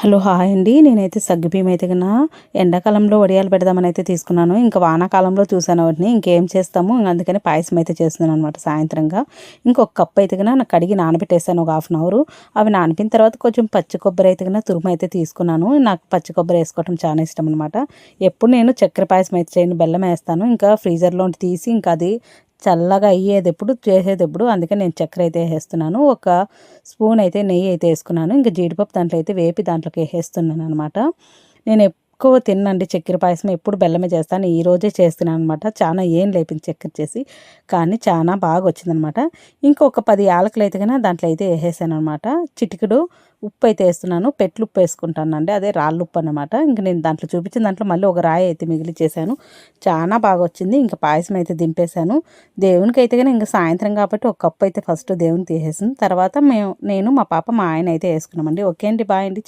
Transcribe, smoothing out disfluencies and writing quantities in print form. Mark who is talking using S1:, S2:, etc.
S1: Hello hi అండి. నేనైతే సగ్గుబియ్యం అయితే ఎండాకాలంలో వడియాలు పెడదామని అయితే తీసుకున్నాను. ఇంకా వానాకాలంలో చూసాను వాటిని ఇంకేం చేస్తాము, అందుకని పాయసం అయితే చేస్తున్నాను అనమాట సాయంత్రంగా. ఇంకొక కప్పు అయితే నాకు కడిగి నానబెట్టేసాను ఒక హాఫ్ అన్ అవర్. అవి నానిపిన తర్వాత కొంచెం పచ్చి కొబ్బరి అయితే తురుము అయితే తీసుకున్నాను. నాకు పచ్చి కొబ్బరి వేసుకోవడం చాలా ఇష్టం అనమాట. ఎప్పుడు నేను చక్కెర పాయసం అయితే చేయను, బెల్లం వేస్తాను. ఇంకా ఫ్రీజర్లో తీసి ఇంకా అది చల్లగా అయ్యేటప్పుడు చేసేటప్పుడు అందుకని నేను చక్కెర అయితే వేసేస్తున్నాను. ఒక స్పూన్ అయితే నెయ్యి అయితే వేసుకున్నాను. ఇంకా జీడిపప్పు దాంట్లో అయితే వేపి దాంట్లోకి వేసేస్తున్నాను అనమాట. నేను ఎక్కువ తిన్నండి చక్కెర పాయసం, ఎప్పుడు బెల్లమే చేస్తాను. ఈరోజే చేస్తున్నాను అనమాట. చాలా ఏం లేపింది చక్కెర చేసి, కానీ చాలా బాగా వచ్చిందనమాట. ఇంకొక 10 యాలకులు అయితే దాంట్లో అయితే వేసేసాను అనమాట. చిటికెడు ఉప్పు అయితే వేస్తున్నాను. పెట్లు ఉప్పు వేసుకుంటానండి, అదే రాళ్ళు ఉప్పు అనమాట. ఇంక నేను దాంట్లో చూపించిన దాంట్లో మళ్ళీ ఒక రాయి అయితే మిగిలి చేశాను. చాలా బాగా వచ్చింది. ఇంకా పాయసం అయితే దింపేశాను. దేవునికి అయితే ఇంకా సాయంత్రం కాబట్టి ఒక కప్పు అయితే ఫస్ట్ దేవునికి తీసేసాను. తర్వాత నేను మా పాప మా ఆయన అయితే వేసుకున్నామండి. ఓకే అండి, బాయ్ అండి.